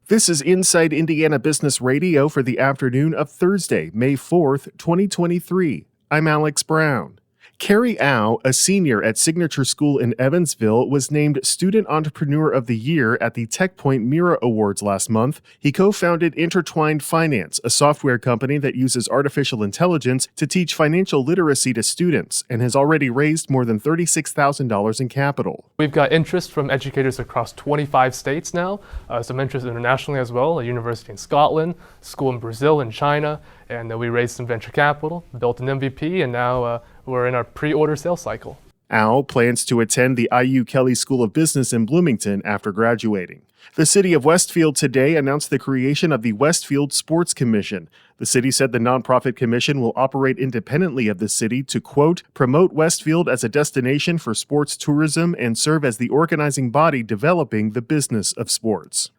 This is Inside Indiana Business Radio for the afternoon of Thursday, May 4th, 2023. I'm Alex Brown. Carrie Au, a senior at Signature School in Evansville, was named Student Entrepreneur of the Year at the TechPoint Mira Awards last month. He co-founded Intertwined Finance, a software company that uses artificial intelligence to teach financial literacy to students, and has already raised more than $36,000 in capital. We've got interest from educators across 25 states now, some interest internationally as well, a university in Scotland, school in Brazil and China, and we raised some venture capital, built an MVP, and now we're in our pre-order sales cycle. Au plans to attend the IU Kelley School of Business in Bloomington after graduating. The city of Westfield today announced the creation of the Westfield Sports Commission. The city said the nonprofit commission will operate independently of the city to, quote, promote Westfield as a destination for sports tourism and serve as the organizing body developing the business of sports.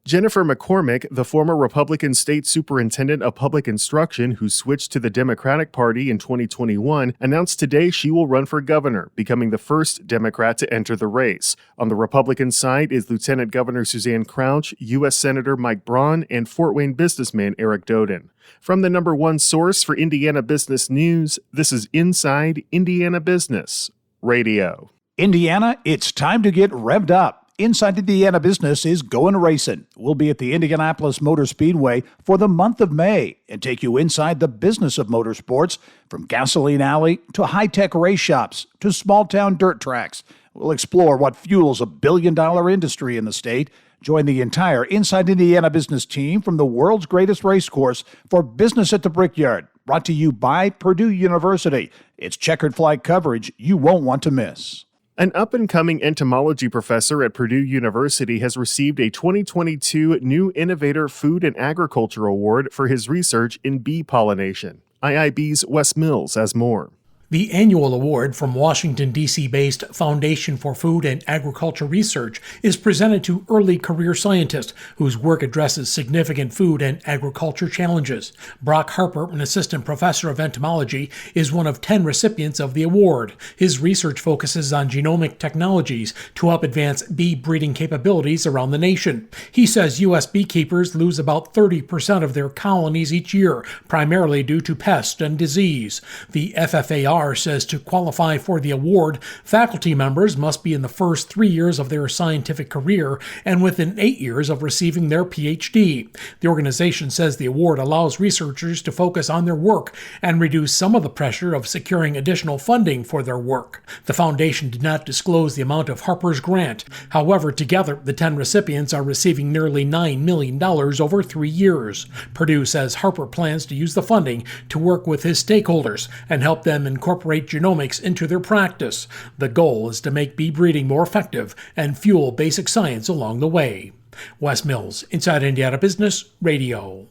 Jennifer McCormick, the former Republican state superintendent of public instruction who switched to the Democratic Party in 2021, announced today she will run for governor, becoming the first Democrat to enter the race. On the Republican side is Lieutenant Governor Suzanne Crouch, U.S. Senator Mike Braun, and Fort Wayne businessman Eric Doden. From the number one source for Indiana business news, this is Inside Indiana Business Radio. Indiana, it's time to get revved up. Inside Indiana Business is going racing. We'll be at the Indianapolis Motor Speedway for the month of May and take you inside the business of motorsports, from gasoline alley to high-tech race shops to small-town dirt tracks. We'll explore what fuels a billion-dollar industry in the state. Join the entire Inside Indiana Business team from the world's greatest racecourse for Business at the Brickyard, brought to you by Purdue University. It's checkered flag coverage you won't want to miss. An up-and-coming entomology professor at Purdue University has received a 2022 New Innovator Food and Agriculture Award for his research in bee pollination. IIB's Wes Mills has more. The annual award from Washington, D.C.-based Foundation for Food and Agriculture Research is presented to early career scientists whose work addresses significant food and agriculture challenges. Brock Harper, an assistant professor of entomology, is one of 10 recipients of the award. His research focuses on genomic technologies to help advance bee breeding capabilities around the nation. He says U.S. beekeepers lose about 30% of their colonies each year, primarily due to pest and disease. The FFAR says to qualify for the award, faculty members must be in the first 3 years of their scientific career and within 8 years of receiving their PhD. The organization says the award allows researchers to focus on their work and reduce some of the pressure of securing additional funding for their work. The foundation did not disclose the amount of Harper's grant. However, together, the 10 recipients are receiving nearly $9 million over 3 years. Purdue says Harper plans to use the funding to work with his stakeholders and help them incorporate genomics into their practice. The goal is to make bee breeding more effective and fuel basic science along the way. Wes Mills, Inside Indiana Business Radio.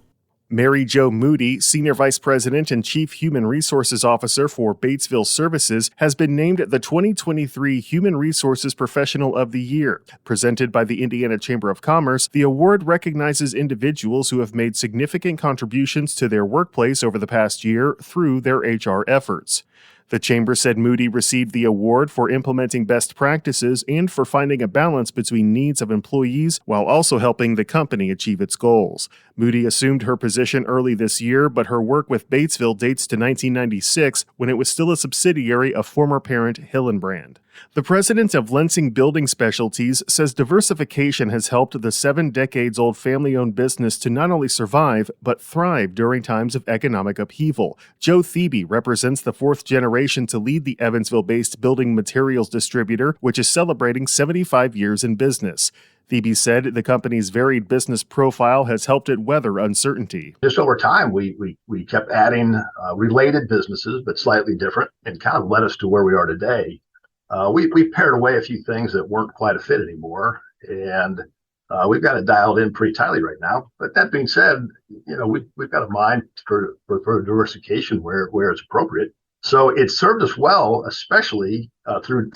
Mary Jo Moody, Senior Vice President and Chief Human Resources Officer for Batesville Services, has been named the 2023 Human Resources Professional of the Year. Presented by the Indiana Chamber of Commerce, the award recognizes individuals who have made significant contributions to their workplace over the past year through their HR efforts. The Chamber said Moody received the award for implementing best practices and for finding a balance between needs of employees while also helping the company achieve its goals. Moody assumed her position early this year, but her work with Batesville dates to 1996, when it was still a subsidiary of former parent Hillenbrand. The president of Lensing Building Specialties says diversification has helped the 7-decades-old family-owned business to not only survive, but thrive during times of economic upheaval. Joe Thebe represents the fourth generation to lead the Evansville-based building materials distributor, which is celebrating 75 years in business. Thebe said the company's varied business profile has helped it weather uncertainty. Just over time, we kept adding related businesses, but slightly different, and kind of led us to where we are today. We pared away a few things that weren't quite a fit anymore, and we've got it dialed in pretty tightly right now. But that being said, we've got a mind for diversification where it's appropriate. So it served us well, especially through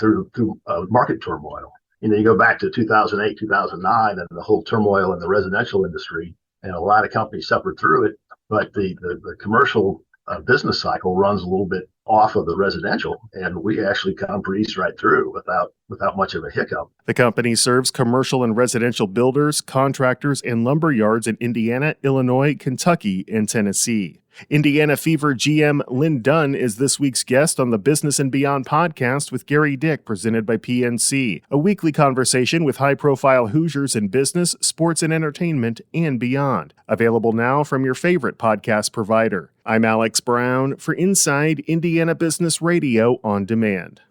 market turmoil. You go back to 2008, 2009, and the whole turmoil in the residential industry, and a lot of companies suffered through it. But the commercial business cycle runs a little bit off of the residential, and we actually kind of breezed right through without much of a hiccup. The company serves commercial and residential builders, contractors, and lumber yards in Indiana, Illinois, Kentucky, and Tennessee. Indiana Fever GM Lynn Dunn is this week's guest on the Business and Beyond podcast with Gary Dick, presented by PNC, a weekly conversation with high-profile Hoosiers in business, sports, and entertainment, and beyond. Available now from your favorite podcast provider. I'm Alex Brown for Inside Indiana Business Radio on Demand.